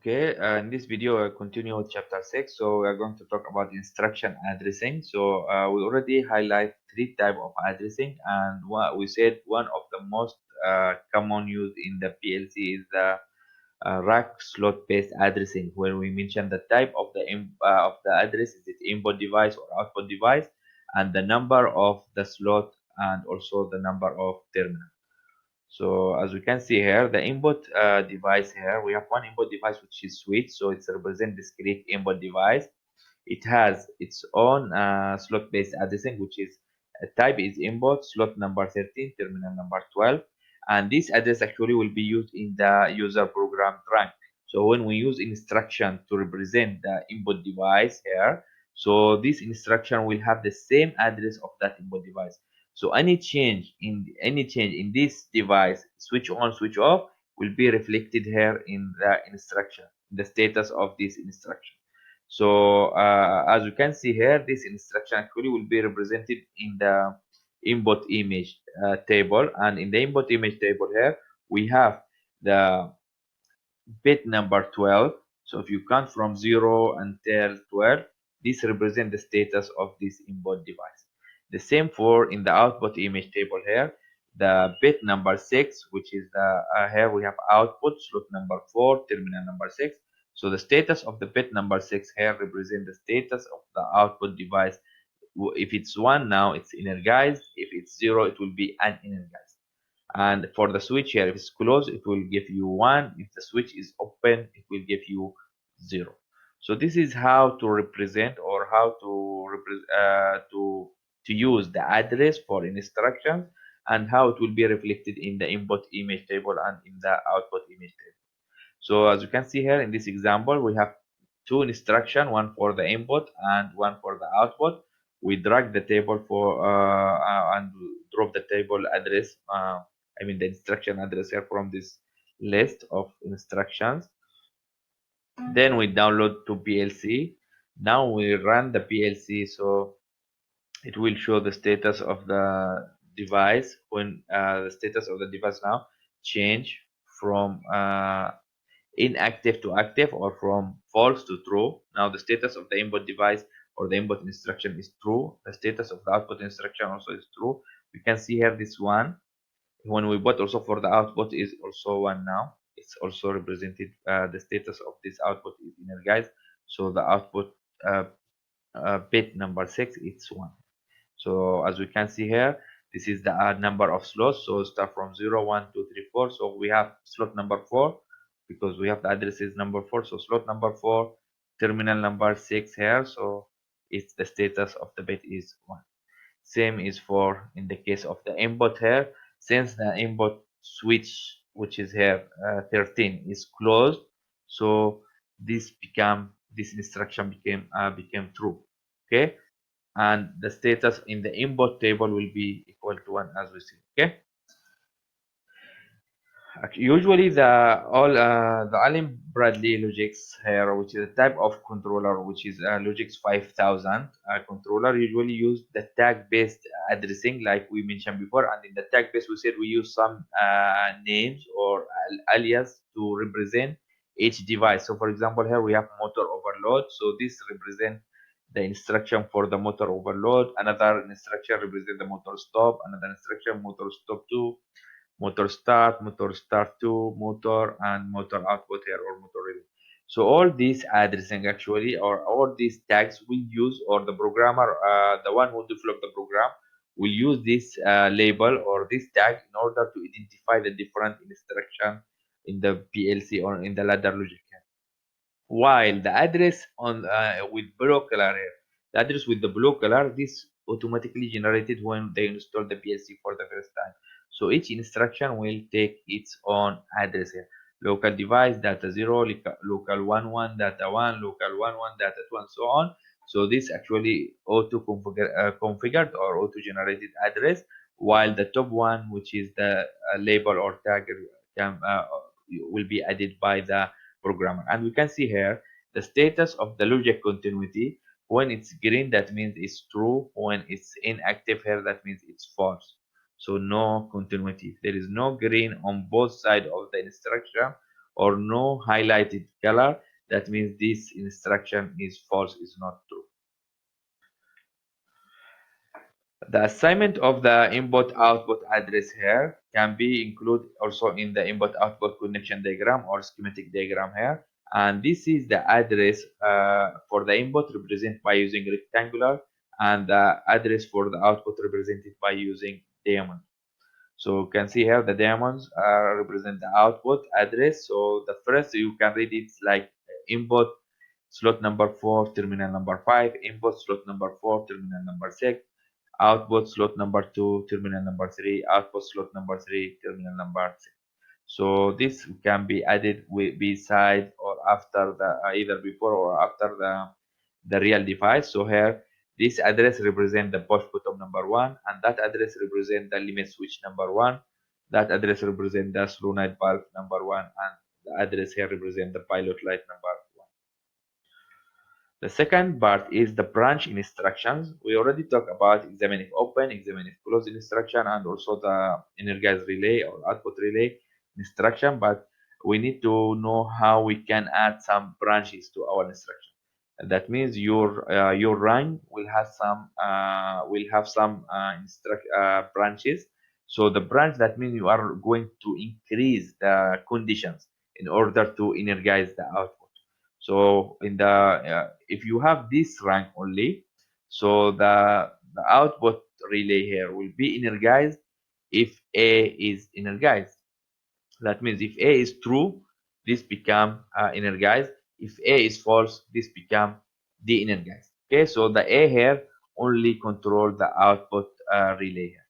Okay, in this video, I'll continue with chapter 6. So, we are going to talk about instruction addressing. So, we already highlight three type of addressing, and what we said one of the most common used in the PLC is the rack slot based addressing, where we mention the type of the address, is it input device or output device, and the number of the slot, and also the number of terminal. So as we can see here, the input device here, we have one input device which is switch, so it's represent discrete input device. It has its own slot-based addressing, which is type is input, slot number 13, terminal number 12, and this address actually will be used in the user program trunk. So when we use instruction to represent the input device here, so this instruction will have the same address of that input device. So any change in this device, switch on, switch off, will be reflected here in the instruction, the status of this instruction. So as you can see here, this instruction actually will be represented in the input image table, and in the input image table here we have the bit number 12. So if you count from 0 until 12, this represents the status of this input device. The same for in the output image table here, the bit number 6, which is the here we have output slot number 4, terminal number 6. So the status of the bit number 6 here represents the status of the output device. If it's 1 now, it's energized. If it's 0, it will be unenergized. And for the switch here, if it's closed, it will give you 1. If the switch is open, it will give you 0. So this is how to represent, or how to use the address for instructions, and how it will be reflected in the input image table and in the output image table. So as you can see here in this example, we have two instruction, one for the input and one for the output. We drag the table and drop the table address, I mean the instruction address here from this list of instructions. Then we download to PLC. Now we run the PLC, so it will show the status of the device when the status of the device now change from inactive to active, or from false to true. Now the status of the input device or the input instruction is true. The status of the output instruction also is true. We can see here this one. When we bought also for the output is also 1 now. It's also represented, the status of this output is energized. So the output bit number 6, it's 1. So as we can see here, this is the number of slots. So start from 0, 1, 2, 3, 4. So we have slot number 4 because we have the addresses number 4. So slot number 4, terminal number 6 here. So it's the status of the bit is 1. Same is for in the case of the input here. Since the input switch, which is here 13, is closed, so this instruction became true. Okay, and the status in the input table will be equal to 1, as we see. Okay, usually the Allen Bradley logics here, which is a type of controller, which is logix 5000 controller, usually use the tag based addressing like we mentioned before. And in the tag based, we said we use some names or alias to represent each device. So for example, here we have motor overload, so this represents the instruction for the motor overload. Another instruction represents the motor stop. Another instruction, motor stop 2, motor start 2, motor, and motor output here, or motor relay. So all these addressing actually, or all these tags we use, or the programmer, the one who developed the program, will use this label or this tag in order to identify the different instruction in the PLC or in the ladder logic. While the address on with blue color here, the address with the blue color, this automatically generated when they install the PLC for the first time. So each instruction will take its own address here. Local device data 0, local 11 data 1, local 11 data 2, and so on. So this actually auto configured or auto generated address, while the top one, which is the label or tag, can, will be added by the programmer. And we can see here the status of the logic continuity. When it's green, that means it's true. When it's inactive here, that means it's false. So no continuity. If there is no green on both sides of the instruction, or no highlighted color, that means this instruction is false, is not true. The assignment of the input-output address here can be included also in the input-output connection diagram or schematic diagram here. And this is the address for the input represented by using rectangular, and the address for the output represented by using diamond. So you can see here the diamonds represent the output address. So the first you can read it's like input slot number 4, terminal number 5, input slot number 4, terminal number 6, output slot number 2, terminal number 3, output slot number 3, terminal number 6. So this can be added with beside or after the either before or after the real device. So here this address represent the push button number 1, and that address represent the limit switch number 1. That address represent the solenoid valve number 1, and the address here represent the pilot light number 1. The second part is the branch instructions. We already talked about examine if open, examine if close instruction, and also the energize relay or output relay instruction. But we need to know how we can add some branches to our instruction. That means your run will have some branches. So the branch, that means you are going to increase the conditions in order to energize the output. So in the if you have this rank only, so the output relay here will be energized if A is energized. That means if A is true, this become energized. If A is false, this become de-energized. Okay, so the A here only control the output relay here.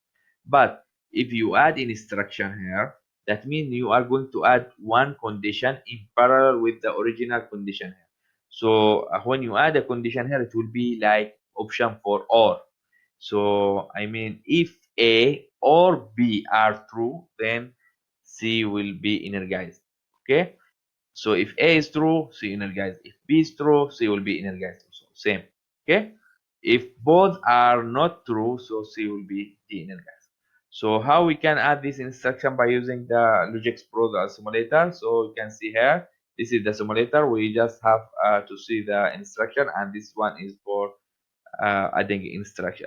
But if you add instruction here, that means you are going to add one condition in parallel with the original condition here. So when you add a condition here, it will be like option for OR. So I mean, if A or B are true, then C will be energized. Okay. So if A is true, C energized. If B is true, C will be energized also. Same. Okay. If both are not true, so C will be de-energized. So how we can add this instruction by using the Logix Pro the simulator. So you can see here, this is the simulator. We just have to see the instruction, and this one is for adding instruction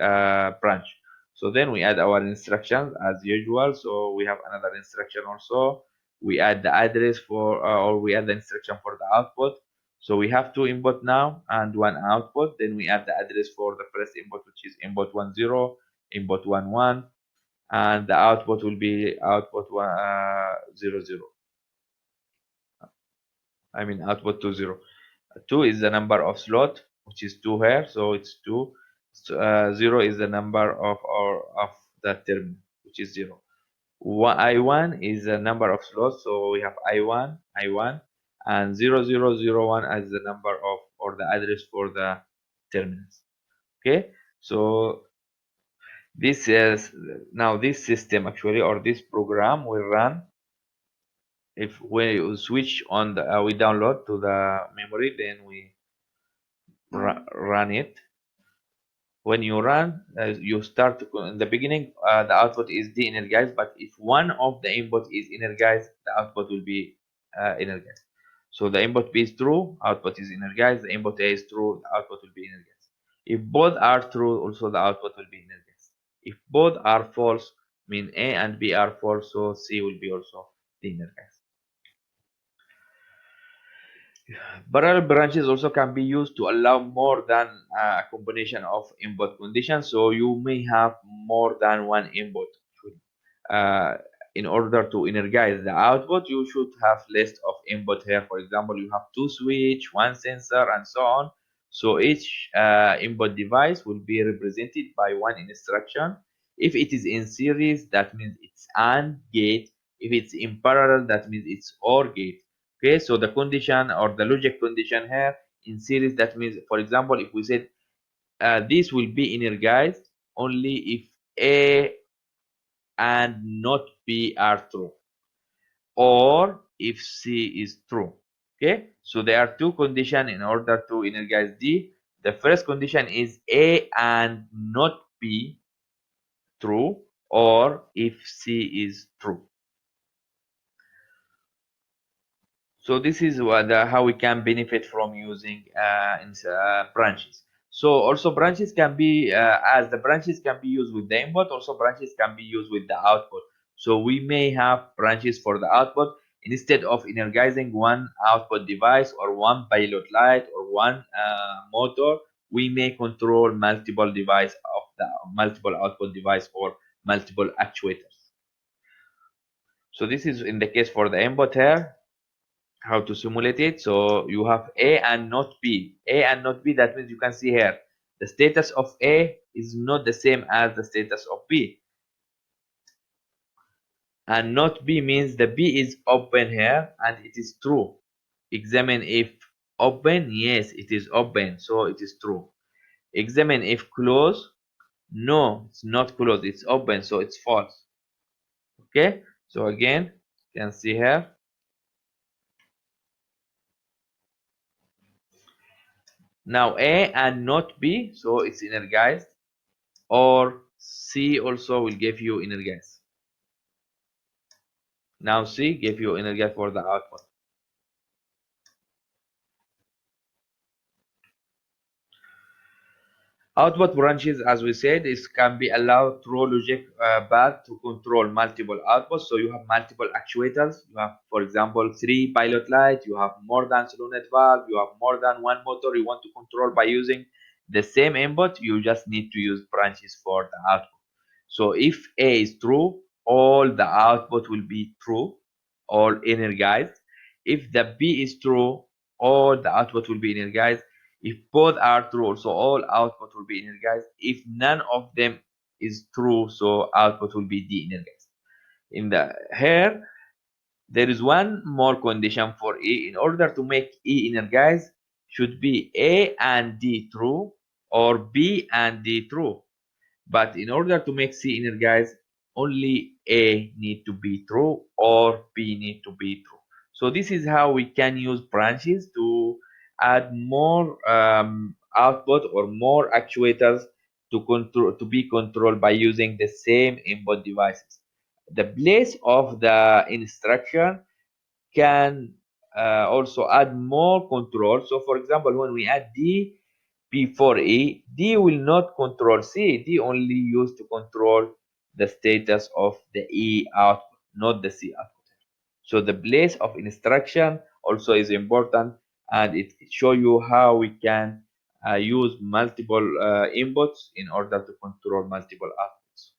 branch. So then we add our instructions as usual. So we have another instruction also. We add the address for or we add the instruction for the output. So we have two input now and one output. Then we add the address for the first input, which is input 10, input 11, and the output will be output 00. I mean output 20. 2 is the number of slot, which is 2 here, so it's 2. So, 0 is the number of the terminal, which is 0. I1 is the number of slots, so we have I1, and 0001 as the number of or the address for the terminals. Okay, so this is now this system actually, or this program will run if we switch on the we download to the memory, then we run it. When you run, you start to, in the beginning, the output is de-energized, but if one of the input is energized, the output will be energized. So the input B is true, output is energized. The input A is true, the output will be energized. If both are true, also the output will be energized. If both are false, mean A and B are false, so C will be also de-energized. Parallel branches also can be used to allow more than a combination of input conditions. So you may have more than one input. Uh, in order to energize the output, you should have list of input here. For example, you have two switch, one sensor, and so on. So each input device will be represented by one instruction. If it is in series, that means it's AND gate. If it's in parallel, that means it's OR gate. Okay, so the condition or the logic condition here in series, that means, for example, if we said this will be energized only if A and not B are true, or if C is true. Okay, so there are two conditions in order to energize D. The first condition is A and not B true, or if C is true. So this is how we can benefit from using branches. So also branches can be as the branches can be used with the input, also branches can be used with the output. So we may have branches for the output. Instead of energizing one output device or one pilot light or one motor, we may control multiple device of the multiple output device or multiple actuators. So this is in the case for the input here, how to simulate it. So you have A and not B. A and not B, that means you can see here the status of A is not the same as the status of B. And not B means the B is open here and it is true. Examine if open, yes, it is open, so it is true. Examine if close, no, it's not closed, it's open, so it's false. Okay, so again, you can see here. Now A and not B, so it's energized. Or C also will give you inner gas. Now C give you inner gas for the output. Output branches, as we said, is can be allowed through logic path to control multiple outputs. So you have multiple actuators. You have, for example, 3 pilot lights. You have more than solenoid valve. You have more than one motor you want to control by using the same input. You just need to use branches for the output. So if A is true, all the output will be true, all energized. If the B is true, all the output will be energized. If both are true, so all output will be energized. If none of them is true, so output will be de-energized. In the here, there is one more condition for E. In order to make E energized, should be A and D true or B and D true. But in order to make C energized, only A need to be true or B need to be true. So this is how we can use branches to add more output or more actuators to control to be controlled by using the same input devices. The place of the instruction can also add more control. So for example, when we add D before E, D will not control C. D only used to control the status of the E output, not the C output. So the place of instruction also is important, and it show you how we can use multiple inputs in order to control multiple outputs.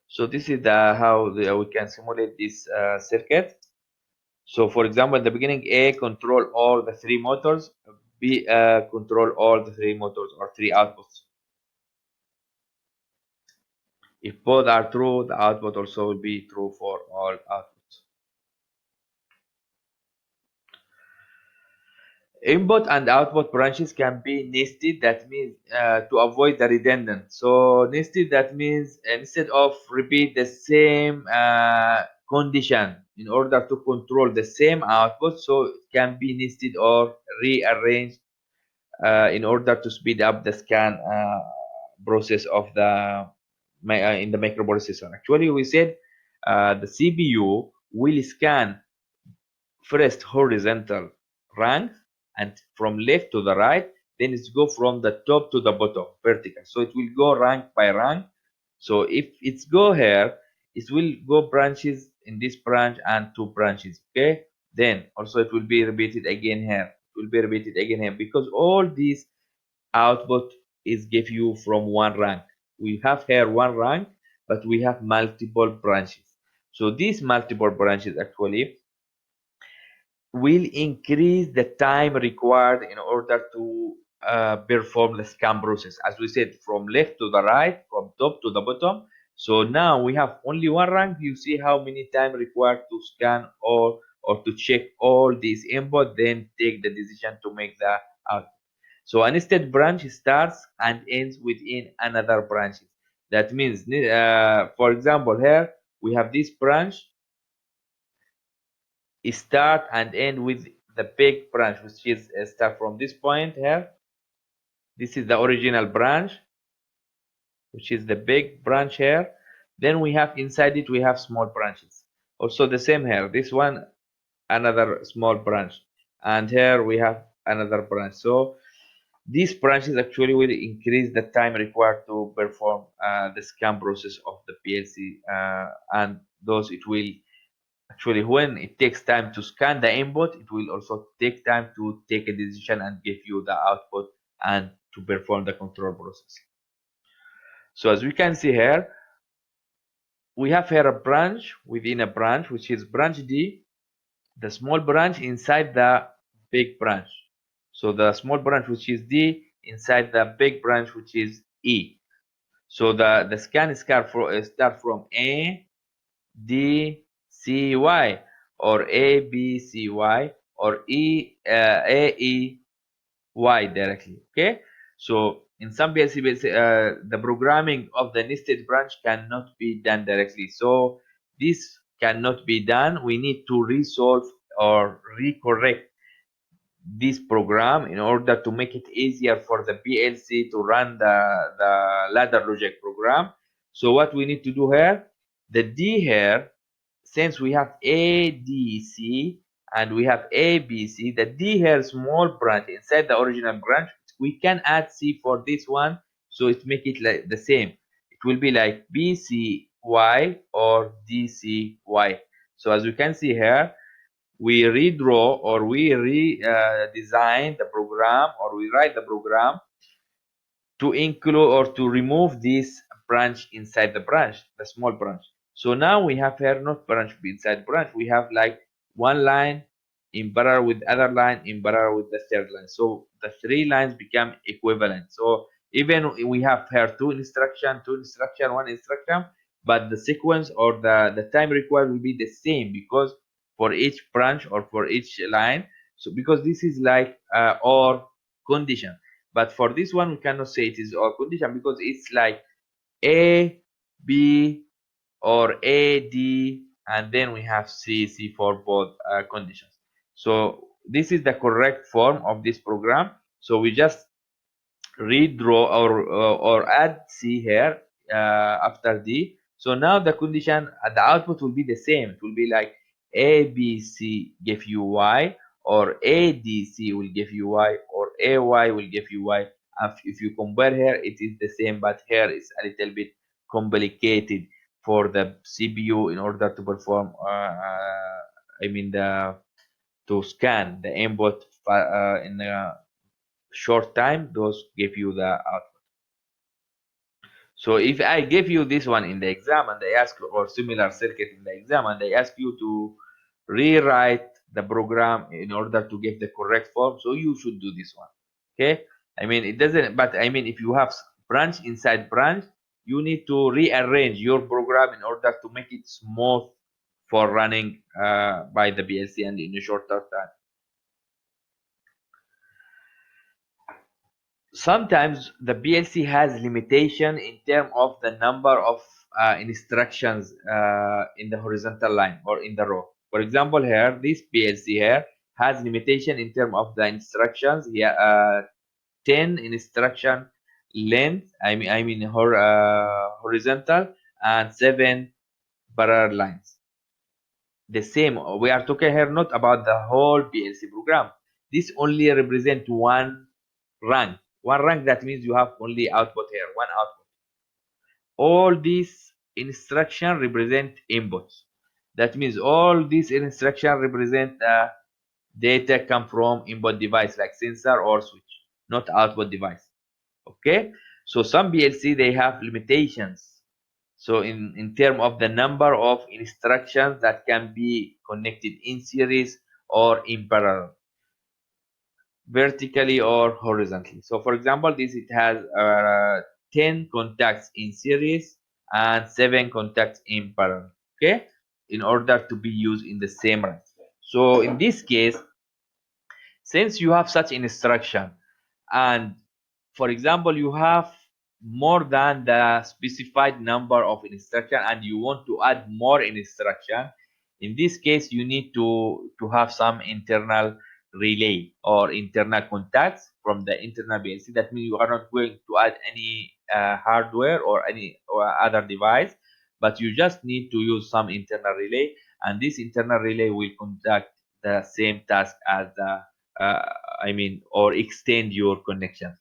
So this is how we can simulate this circuit. So for example, in the beginning, A control all the 3 motors, B control all the 3 motors or 3 outputs. If both are true, the output also will be true for all outputs. Input and output branches can be nested. That means to avoid the redundant. So nested, that means instead of repeat the same condition in order to control the same output, so it can be nested or rearranged in order to speed up the scan process of the in the microprocessor. Actually, we said the CPU will scan first horizontal rank and from left to the right, then it's go from the top to the bottom vertical. So it will go rank by rank. So if it's go here, it will go branches in this branch and 2 branches. Okay, then also it will be repeated again here. It will be repeated again here because all these output is give you from one rank. We have here one rank, but we have multiple branches. So these multiple branches actually will increase the time required in order to perform the scan process. As we said, from left to the right, from top to the bottom. So now we have only one rank. You see how many time required to scan all or to check all these input, then take the decision to make the output. So an instead branch starts and ends within another branch. That means, for example, here we have this branch start and end with the big branch, which is start from this point here. This is the original branch, which is the big branch here. Then we have inside it, we have small branches. Also the same here. This one another small branch, and here we have another branch. So these branches actually will increase the time required to perform the scan process of the PLC, and those it will actually, when it takes time to scan the input, it will also take time to take a decision and give you the output and to perform the control process. So as we can see here, we have here a branch within a branch, which is branch D, the small branch inside the big branch. So the small branch, which is D, inside the big branch, which is E. So the scan start from A, D, C, Y, or A, B, C, Y, or A, E, Y directly. Okay. So in some PLC, the programming of the nested branch cannot be done directly. So this cannot be done. We need to resolve or recorrect this program in order to make it easier for the PLC to run the ladder logic program. So what we need to do here, the D here, since we have A, D, C, and we have A, B, C, the D here small branch inside the original branch, we can add C for this one, so it make it like the same. It will be like B, C, Y or D, C, Y. So as you can see here, we redraw or we redesign the program, or we write the program to include or to remove this branch inside the branch, the small branch. So now we have here not branch inside branch, we have like one line in parallel with other line in parallel with the third line. So the three lines become equivalent. So even we have here two instruction, one instruction, but the sequence or the time required will be the same, because for each branch or for each line. So because this is like or condition, but for this one we cannot say it is or condition, because it's like A, B, or A, D, and then we have C, C for both conditions. So this is the correct form of this program. So we just redraw or add C here after D. So now the condition, the output will be the same. It will be like A, B, C give you Y, or A, D, C will give you Y, or A, Y will give you Y. If you compare here, it is the same, but here it's a little bit complicated for the CPU in order to perform, I mean, to scan the input in a short time. Those give you the output. So if I give you this one in the exam and they ask, or similar circuit in the exam, and they ask you to rewrite the program in order to get the correct form, so you should do this one. Okay. I mean, it doesn't, but I mean, if you have branch inside branch, you need to rearrange your program in order to make it smooth for running by the PLC and in a shorter time. Sometimes the PLC has limitation in terms of the number of instructions in the horizontal line or in the row. For example, here this PLC here has limitation in terms of the instructions. Here, 10 instruction length. I mean horizontal, and 7 parallel lines. The same. We are talking here not about the whole PLC program. This only represent one rank. One rank, that means you have only output here, one output. All these instruction represent inputs. That means all these instruction represent data come from input device like sensor or switch, not output device. Okay. So some PLC they have limitations. So in terms of the number of instructions that can be connected in series or in parallel, vertically or horizontally. So for example, this it has 10 contacts in series and 7 contacts in parallel. Okay, in order to be used in the same run. So in this case, since you have such instruction, and for example you have more than the specified number of instruction and you want to add more instruction, in this case you need to have some internal relay or internal contacts from the internal PLC. That means you are not going to add any hardware or any other device, but you just need to use some internal relay, and this internal relay will contact the same task as the or extend your connections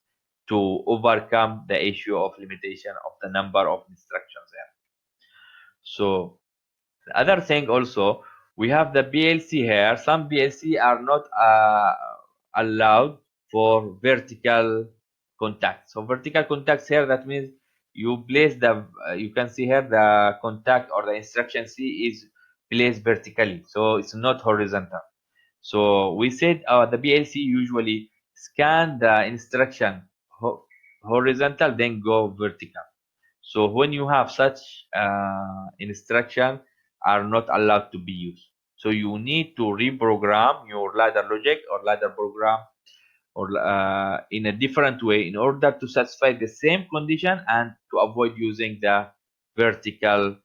to overcome the issue of limitation of the number of instructions there. So the other thing also, we have the PLC here. Some PLC are not allowed for vertical contact. So vertical contacts here, that means you place the, you can see here the contact or the instruction C is placed vertically. So it's not horizontal. So we said the PLC usually scan the instruction horizontal, then go vertical. So when you have such instruction are not allowed to be used. So you need to reprogram your ladder logic or ladder program or in a different way in order to satisfy the same condition and to avoid using the vertical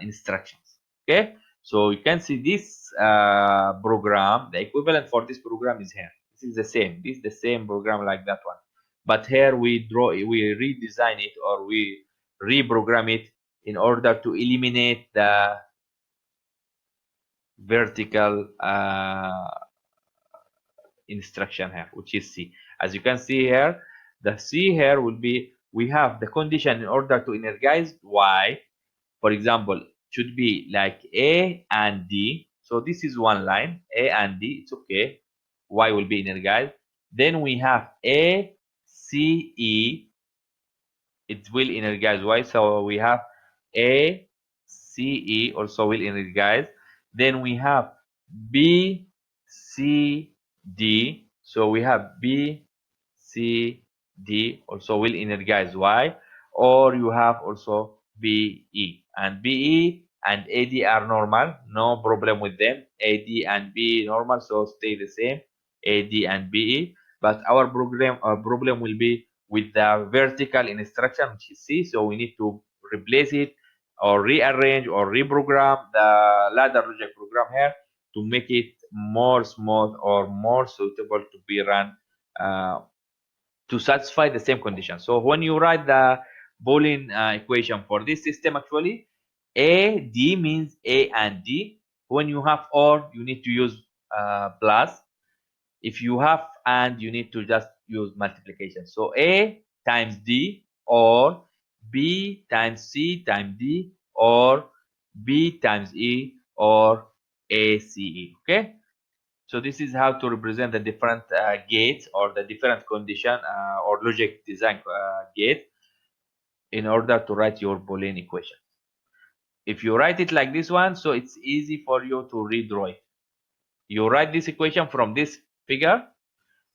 instructions. Okay, so you can see this program, the equivalent for this program is here. This is the same. This is the same program like that one, but here we redesign it or we reprogram it in order to eliminate the vertical instruction here, which is C. As you can see here, the C here will be, we have the condition in order to energize Y, for example, should be like A and D. So this is one line, A and D, it's okay. Y will be energized. Then we have A, C, E, it will energize Y. So we have A, C, E also will energize. Then we have B, C, D. So we have B, C, D also will energize Y. Or you have also B, E. And B, E and AD are normal, no problem with them. AD and B normal, so stay the same, AD and BE. But our problem will be with the vertical instruction, which is C. So we need to replace it or rearrange or reprogram the ladder logic program here to make it more smooth or more suitable to be run to satisfy the same condition. So when you write the Boolean equation for this system, actually A, D means A and D. When you have OR, you need to use plus. If you have and, you need to just use multiplication. So A times D, or B times C times D, or B times E, or ACE. Okay, so this is how to represent the different gates or the different condition or logic design gate in order to write your Boolean equation. If you write it like this one, so it's easy for you to redraw it. You write this equation from this figure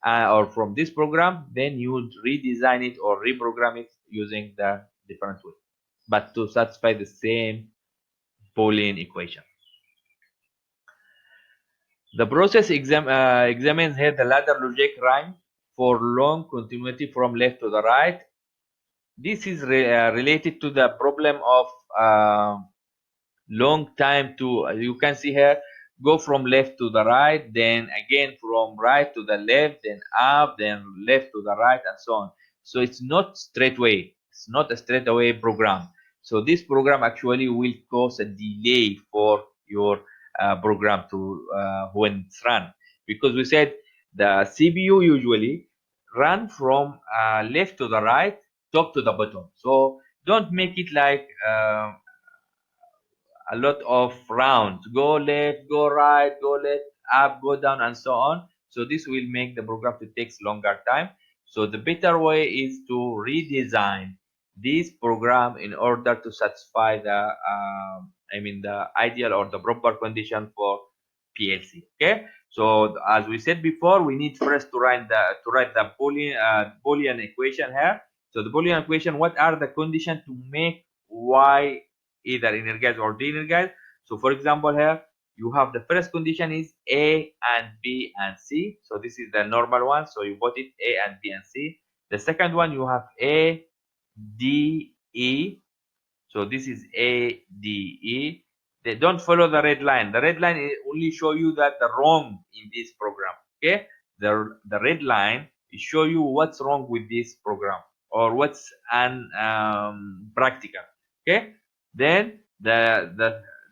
or from this program, then you would redesign it or reprogram it using the different way, but to satisfy the same Boolean equation. The process examines here the ladder logic run for long continuity from left to the right. This is related to the problem of long time to, you can see here, go from left to the right, then again from right to the left, then up, then left to the right, and so on. So it's not straight away, it's not a straight away program. So this program actually will cause a delay for your program to when it's run, because we said the CPU usually run from left to the right, top to the bottom. So don't make it like a lot of rounds, go left, go right, go left, up, go down, and so on. So this will make the program to take longer time. So the better way is to redesign this program in order to satisfy the the ideal or the proper condition for PLC. Okay, so as we said before, we need first to write the Boolean equation here. So the Boolean equation, what are the conditions to make Y either energized or de-energized? So for example here, you have the first condition is A and B and C. So this is the normal one. So you put it A and B and C. The second one, you have A, D, E. So this is A, D, E. They don't follow the red line. The red line only show you that the wrong in this program. Okay, the red line is show you what's wrong with this program or what's practical. Okay, then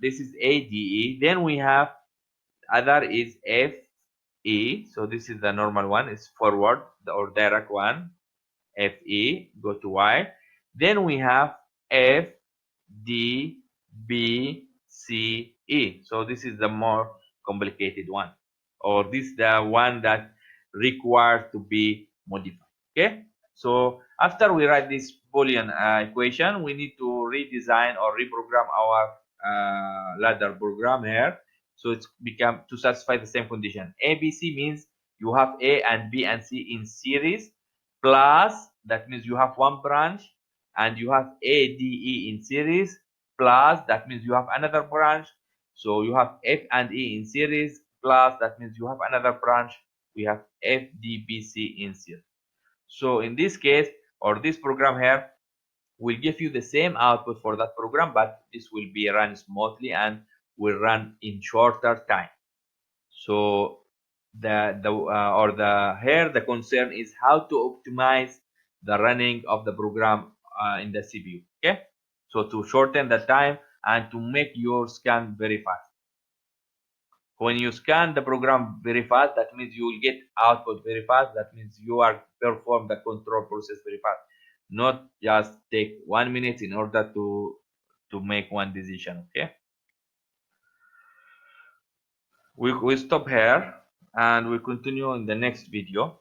this is ADE. Then we have other is FE. So this is the normal one, is forward or direct one. FE, go to Y. Then we have F, D, B, C, E. So this is the more complicated one, or this is the one that requires to be modified. Okay. So after we write this Boolean equation, we need to redesign or reprogram our ladder program here. So it's become to satisfy the same condition. ABC means you have A and B and C in series, plus that means you have one branch, and you have ADE in series, plus that means you have another branch. So you have F and E in series, plus that means you have another branch. We have FDBC in series. So in this case, or this program here, will give you the same output for that program, but this will be run smoothly and will run in shorter time. So the concern is how to optimize the running of the program in the CPU. Okay, so to shorten the time and to make your scan very fast. When you scan the program very fast, that means you will get output very fast. That means you are perform the control process very fast, not just take 1 minute in order to make one decision. Okay, we stop here and we continue in the next video.